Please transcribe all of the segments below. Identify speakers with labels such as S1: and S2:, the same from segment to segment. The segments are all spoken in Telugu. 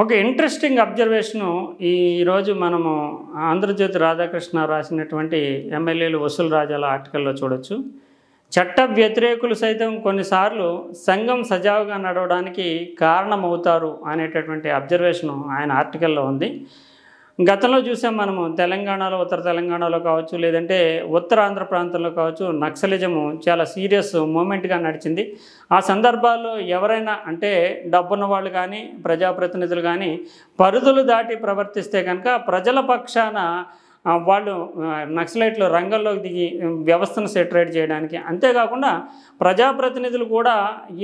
S1: ఒక ఇంట్రెస్టింగ్ అబ్జర్వేషను ఈరోజు మనము ఆంధ్రజ్యోతి రాధాకృష్ణ రాసినటువంటి ఎమ్మెల్యేలు వసూలు రాజాల ఆర్టికల్లో చూడొచ్చు. చట్ట వ్యతిరేకులు సైతం కొన్నిసార్లు సంఘం సజావుగా నడవడానికి కారణమవుతారు అనేటటువంటి అబ్జర్వేషను ఆయన ఆర్టికల్లో ఉంది. గతంలో చూసాం మనము తెలంగాణలో, ఉత్తర తెలంగాణలో కావచ్చు, లేదంటే ఉత్తరాంధ్ర ప్రాంతంలో కావచ్చు, నక్సలిజము చాలా సీరియస్ మూమెంట్గా నడిచింది. ఆ సందర్భాల్లో ఎవరైనా అంటే డబ్బున్న వాళ్ళు కానీ, ప్రజాప్రతినిధులు కానీ పరిధులు దాటి ప్రవర్తిస్తే కనుక ప్రజల పక్షాన వాళ్ళు నక్సలైట్లు రంగంలోకి దిగి వ్యవస్థను సెటరేట్ చేయడానికి, అంతేకాకుండా ప్రజాప్రతినిధులు కూడా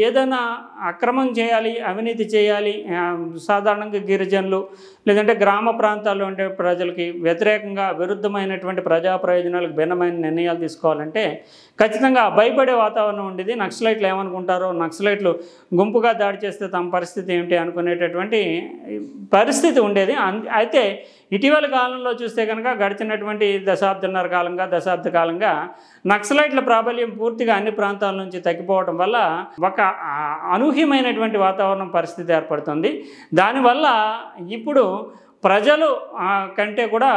S1: ఏదైనా అక్రమం చేయాలి, అవినీతి చేయాలి, సాధారణంగా గిరిజనులు లేదంటే గ్రామ ప్రాంతాల్లో ఉండే ప్రజలకి వ్యతిరేకంగా విరుద్ధమైనటువంటి ప్రజా ప్రయోజనాలకు భిన్నమైన నిర్ణయాలు తీసుకోవాలంటే ఖచ్చితంగా భయపడే వాతావరణం ఉండేది. నక్సలైట్లు ఏమనుకుంటారో, నక్సలైట్లు గుంపుగా దాడి చేస్తే తమ పరిస్థితి ఏమిటి అనుకునేటటువంటి పరిస్థితి ఉండేది. అయితే ఇటీవల కాలంలో చూస్తే కనుక గడిచినటువంటి దశాబ్ద కాలంగా నక్సలైట్ల ప్రాబల్యం పూర్తిగా అన్ని ప్రాంతాల నుంచి తగ్గిపోవడం వల్ల ఒక అనూహ్యమైనటువంటి వాతావరణం పరిస్థితి ఏర్పడుతుంది. దానివల్ల ఇప్పుడు ప్రజలు కంటే కూడా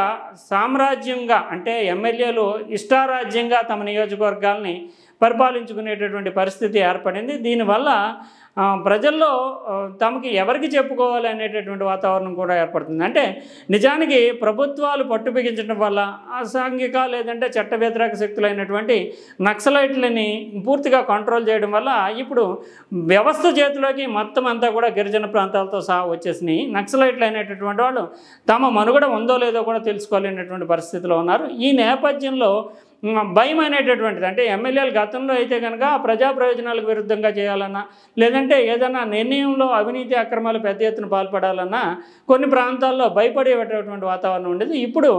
S1: సామ్రాజ్యంగా అంటే ఎమ్మెల్యేలు ఇష్టారాజ్యంగా తమ నియోజకవర్గాల్ని పరిపాలించుకునేటటువంటి పరిస్థితి ఏర్పడింది. దీనివల్ల ప్రజల్లో తమకి ఎవరికి చెప్పుకోవాలి అనేటటువంటి వాతావరణం కూడా ఏర్పడుతుంది. అంటే నిజానికి ప్రభుత్వాలు పట్టు బిగించడం వల్ల అసాంఘిక లేదంటే చట్ట వ్యతిరేక శక్తులైనటువంటి నక్సలైట్లని పూర్తిగా కంట్రోల్ చేయడం వల్ల ఇప్పుడు వ్యవస్థ చేతిలోకి మొత్తం అంతా కూడా గిరిజన ప్రాంతాలతో సహా వచ్చేసినాయి. నక్సలైట్లు అయినటువంటి వాళ్ళు తమ మనుగడ ఉందో లేదో కూడా తెలుసుకోలేనటువంటి పరిస్థితిలో ఉన్నారు. ఈ నేపథ్యంలో భయం అనేటటువంటిది అంటే ఎమ్మెల్యేలు గతంలో అయితే కనుక ప్రజా ప్రయోజనాలకు విరుద్ధంగా చేయాలన్నా లేదంటే ఏదైనా నిర్ణయంలో అవినీతి అక్రమాలు పెద్ద ఎత్తున పాల్పడాలన్నా కొన్ని ప్రాంతాల్లో భయపడేటటువంటి వాతావరణం ఉండేది. ఇప్పుడు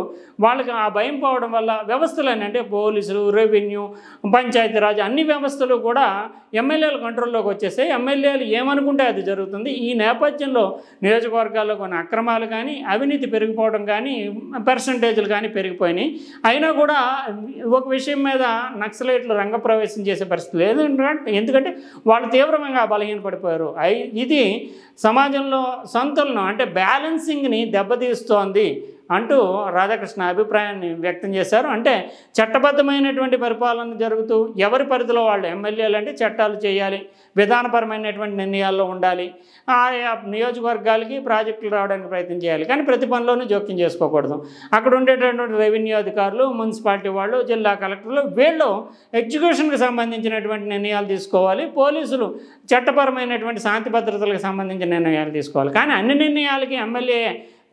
S1: వాళ్ళకి ఆ భయం పోవడం వల్ల వ్యవస్థలన్నీ అంటే పోలీసులు, రెవెన్యూ, పంచాయతీరాజ్ అన్ని వ్యవస్థలు కూడా ఎమ్మెల్యేల కంట్రోల్లోకి వచ్చేసాయి. ఎమ్మెల్యేలు ఏమనుకుంటే అది జరుగుతుంది. ఈ నేపథ్యంలో నియోజకవర్గాల్లో కొన్ని అక్రమాలు కానీ, అవినీతి పెరిగిపోవడం కానీ, పర్సంటేజ్లు కానీ పెరిగిపోయినాయి. అయినా కూడా ఒక విషయం మీద నక్సలైట్లు రంగప్రవేశం చేసే పరిస్థితి లేదు. ఎందుకంటే వాళ్ళు తీవ్రంగా బలహీనపడిపోయారు. ఇది సమాజంలో సంతులనం అంటే బ్యాలెన్సింగ్ని దెబ్బతీస్తోంది అంటూ రాధాకృష్ణ అభిప్రాయాన్ని వ్యక్తం చేశారు. అంటే చట్టబద్ధమైనటువంటి పరిపాలన జరుగుతూ ఎవరి పరిధిలో వాళ్ళు ఎమ్మెల్యేలు అంటే చట్టాలు చేయాలి, విధానపరమైనటువంటి నిర్ణయాల్లో ఉండాలి, ఆయా నియోజకవర్గాలకి ప్రాజెక్టులు రావడానికి ప్రయత్నం చేయాలి, కానీ ప్రతి పనిలోనూ జోక్యం చేసుకోకూడదు. అక్కడ ఉండేటటువంటి రెవెన్యూ అధికారులు, మున్సిపాలిటీ వాళ్ళు, జిల్లా కలెక్టర్లు వీళ్ళు ఎగ్జిక్యూషన్కి సంబంధించినటువంటి నిర్ణయాలు తీసుకోవాలి, పోలీసులు చట్టపరమైనటువంటి శాంతి భద్రతలకు సంబంధించిన నిర్ణయాలు తీసుకోవాలి. కానీ అన్ని నిర్ణయాలకి ఎమ్మెల్యే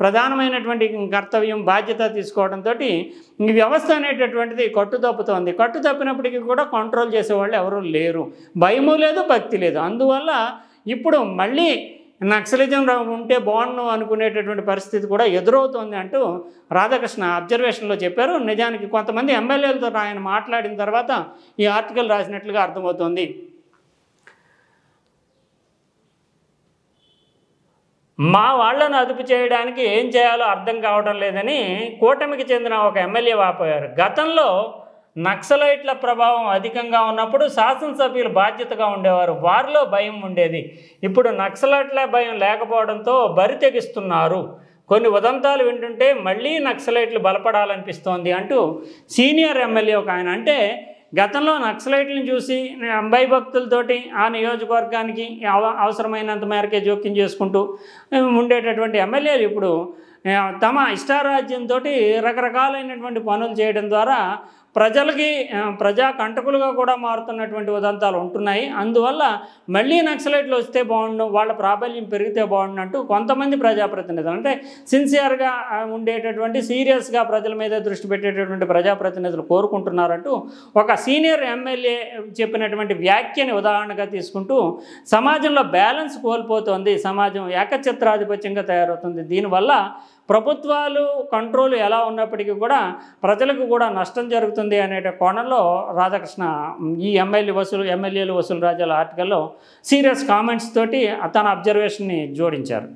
S1: ప్రధానమైనటువంటి కర్తవ్యం, బాధ్యత తీసుకోవడంతో ఈ వ్యవస్థ అనేటటువంటిది కట్టుతప్పుతోంది. కట్టుతప్పినప్పటికీ కూడా కంట్రోల్ చేసేవాళ్ళు ఎవరూ లేరు, భయము లేదు, భక్తి లేదు. అందువల్ల ఇప్పుడు మళ్ళీ నక్సలిజం ఉంటే బాగుండు అనుకునేటటువంటి పరిస్థితి కూడా ఎదురవుతోంది అంటూ రాధాకృష్ణ అబ్జర్వేషన్లో చెప్పారు. నిజానికి కొంతమంది ఎమ్మెల్యేలతో ఆయన మాట్లాడిన తర్వాత ఈ ఆర్టికల్ రాసినట్లుగా అర్థమవుతోంది. మా వాళ్లను అదుపు చేయడానికి ఏం చేయాలో అర్థం కావడం లేదని కూటమికి చెందిన ఒక ఎమ్మెల్యే వాపోయారు. గతంలో నక్సలైట్ల ప్రభావం అధికంగా ఉన్నప్పుడు శాసనసభ్యులు బాధ్యతగా ఉండేవారు, వారిలో భయం ఉండేది. ఇప్పుడు నక్సలైట్ల భయం లేకపోవడంతో బరి తెగిస్తున్నారు. కొన్ని ఉదంతాలు వింటుంటే మళ్ళీ నక్సలైట్లు బలపడాలనిపిస్తోంది అంటూ సీనియర్ ఎమ్మెల్యే ఒక ఆయన అంటే గతంలో నక్సలైట్లను చూసి భయభక్తులతోటి ఆ నియోజకవర్గానికి అవసరమైనంత మేరకే జోక్యం చేసుకుంటూ ఉండేటటువంటి ఎమ్మెల్యేలు ఇప్పుడు తమ ఇష్టారాజ్యంతో రకరకాలైనటువంటి పనులు చేయడం ద్వారా ప్రజలకి ప్రజా కంటకులుగా కూడా మారుతున్నటువంటి ఉదంతాలు ఉంటున్నాయి. అందువల్ల మళ్ళీ నక్సలైట్లు వస్తే బాగుండు, వాళ్ళ ప్రాబల్యం పెరిగితే బాగుండు అంటూ కొంతమంది ప్రజాప్రతినిధులు అంటే సిన్సియర్గా ఉండేటటువంటి సీరియస్గా ప్రజల మీద దృష్టి పెట్టేటటువంటి ప్రజాప్రతినిధులు కోరుకుంటున్నారంటూ ఒక సీనియర్ ఎమ్మెల్యే చెప్పినటువంటి వ్యాఖ్యని ఉదాహరణగా తీసుకుంటూ సమాజంలో బ్యాలెన్స్ కోల్పోతోంది, సమాజం ఏకఛత్రాధిపత్యంగా తయారవుతుంది. దీనివల్ల ప్రభుత్వాలు కంట్రోల్ ఎలా ఉన్నప్పటికీ కూడా ప్రజలకు కూడా నష్టం జరుగుతుంది అనే కోణంలో రాధాకృష్ణ ఈ ఎమ్మెల్యేలు వసూలు రాజాల ఆర్టికల్లో సీరియస్ కామెంట్స్ తోటి తన అబ్జర్వేషన్ని జోడించారు.